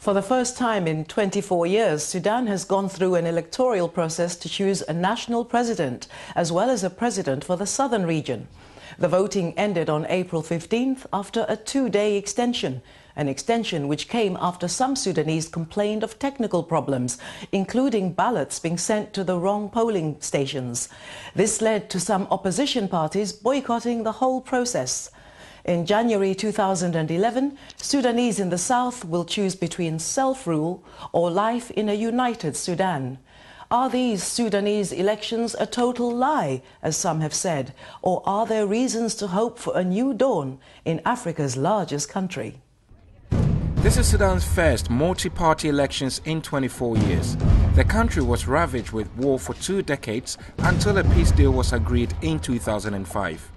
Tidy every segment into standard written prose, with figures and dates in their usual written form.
For the first time in 24 years, Sudan has gone through an electoral process to choose a national president, as well as a president for the southern region. The voting ended on April 15th after a two-day extension, an extension which came after some Sudanese complained of technical problems, including ballots being sent to the wrong polling stations. This led to some opposition parties boycotting the whole process. In January 2011, Sudanese in the south will choose between self-rule or life in a united Sudan. Are these Sudanese elections a total lie, as some have said, or are there reasons to hope for a new dawn in Africa's largest country? This is Sudan's first multi-party elections in 24 years. The country was ravaged with war for 2 decades until a peace deal was agreed in 2005.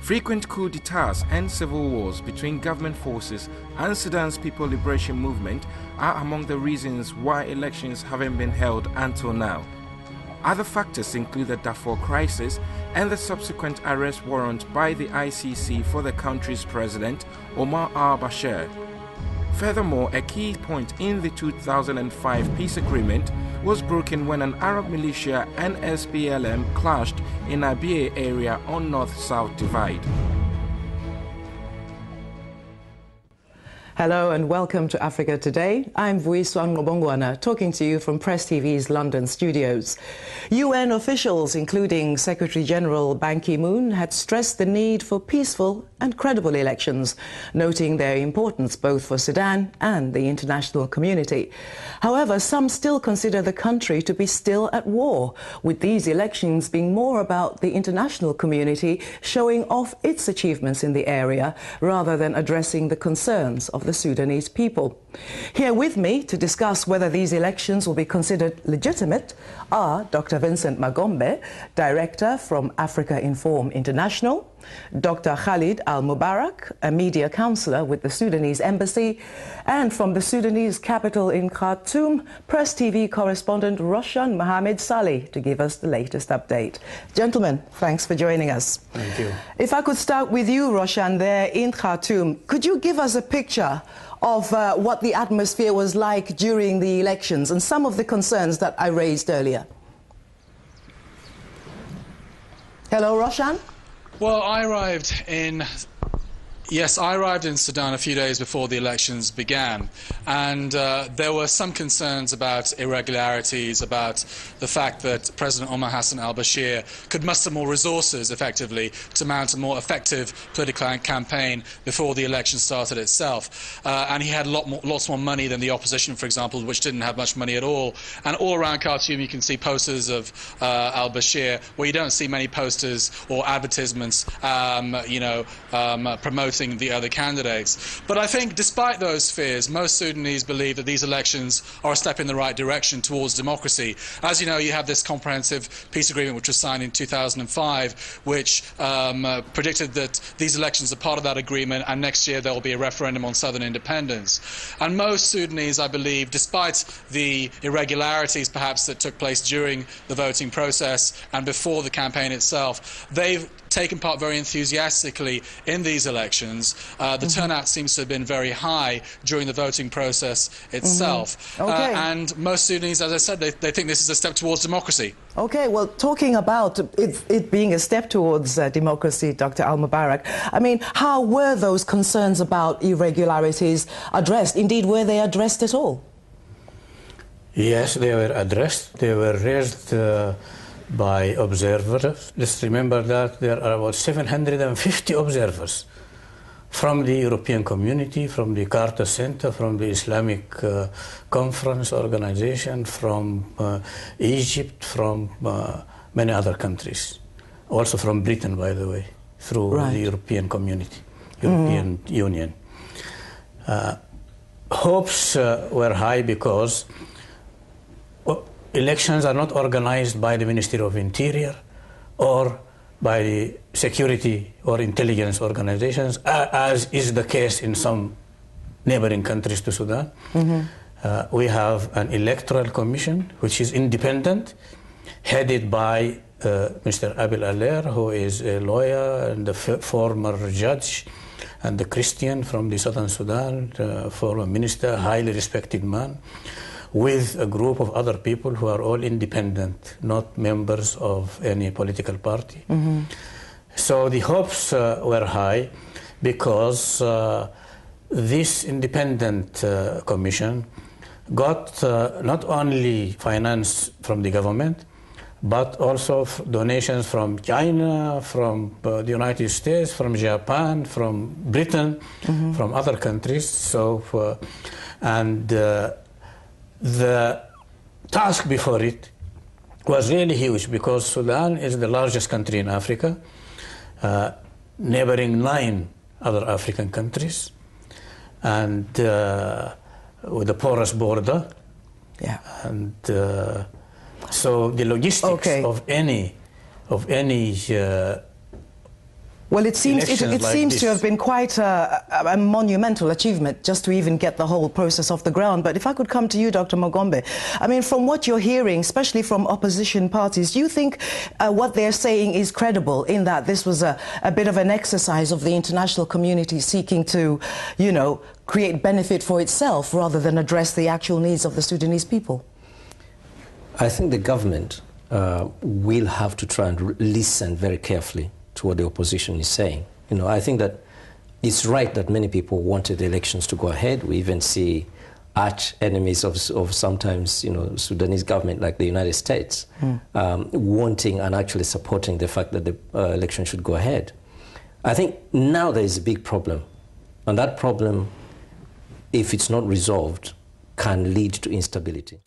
Frequent coups d'etats and civil wars between government forces and Sudan's People Liberation Movement are among the reasons why elections haven't been held until now. Other factors include the Darfur crisis and the subsequent arrest warrant by the ICC for the country's president, Omar al-Bashir. Furthermore, a key point in the 2005 peace agreement was broken when an Arab militia and SPLM clashed in Abyei area on North-South divide. Hello and welcome to Africa Today. I'm Vuyiswa talking to you from Press TV's London studios. UN officials, including Secretary-General Ban Ki-moon, had stressed the need for peaceful and credible elections, noting their importance both for Sudan and the international community. However, some still consider the country to be still at war, with these elections being more about the international community showing off its achievements in the area rather than addressing the concerns of the Sudanese people. Here with me to discuss whether these elections will be considered legitimate are Dr. Vincent Magombe, Director from Africa Inform International, Dr. Khalid AlMubarak, a media counsellor with the Sudanese Embassy, and from the Sudanese capital in Khartoum, Press TV Correspondent Roshan Mohammed Salih to give us the latest update. Gentlemen, thanks for joining us. Thank you. If I could start with you, Roshan, there in Khartoum, could you give us a picture of what the atmosphere was like during the elections and some of the concerns that I raised earlier? Hello, Roshan? Well, I arrived in Sudan a few days before the elections began, and there were some concerns about irregularities, about the fact that President Omar Hassan al-Bashir could muster more resources effectively to mount a more effective political campaign before the election started itself. And he had lots more money than the opposition, for example, which didn't have much money at all. And all around Khartoum you can see posters of al-Bashir, where you don't see many posters or advertisements promoting the other candidates. But I think despite those fears, most Sudanese believe that these elections are a step in the right direction towards democracy. As you know, you have this comprehensive peace agreement which was signed in 2005, which predicted that these elections are part of that agreement, and next year there will be a referendum on southern independence. And most Sudanese, I believe, despite the irregularities perhaps that took place during the voting process and before the campaign itself, they've taken part very enthusiastically in these elections. The turnout seems to have been very high during the voting process itself. Okay. And most Sudanese, as I said, they think this is a step towards democracy. Okay, well, talking about it being a step towards democracy, Dr. AlMubarak, I mean, how were those concerns about irregularities addressed? Indeed, were they addressed at all? Yes, they were addressed. They were raised by observers. Let's remember that there are about 750 observers from the European community, from the Carter Center, from the Islamic Conference Organization, from Egypt, from many other countries. Also from Britain, by the way, through the European community, European Union. Hopes were high because elections are not organized by the Ministry of Interior or by the security or intelligence organizations, as is the case in some neighboring countries to Sudan. We have an electoral commission which is independent, headed by Mr. Abil Alair, who is a lawyer and a former judge, and the Christian from the Southern Sudan, former minister, highly respected man, with a group of other people who are all independent, not members of any political party. Mm-hmm. So the hopes were high because this independent commission got not only finance from the government, but also donations from China, from the United States, from Japan, from Britain, mm-hmm. from other countries. So, and the task before it was really huge because Sudan is the largest country in Africa, neighboring 9 other African countries, and with a porous border. Yeah. And so the logistics of any well, it seems to have been quite a monumental achievement just to even get the whole process off the ground. But if I could come to you, Dr. Magombe, I mean, from what you're hearing, especially from opposition parties, do you think what they're saying is credible in that this was a bit of an exercise of the international community seeking to, you know, create benefit for itself rather than address the actual needs of the Sudanese people? I think the government will have to try and listen very carefully to what the opposition is saying. You know, I think that it's right that many people wanted the elections to go ahead. We even see arch enemies of sometimes, you know, Sudanese government like the United States wanting and actually supporting the fact that the election should go ahead. I think now there is a big problem, and that problem, if it's not resolved, can lead to instability.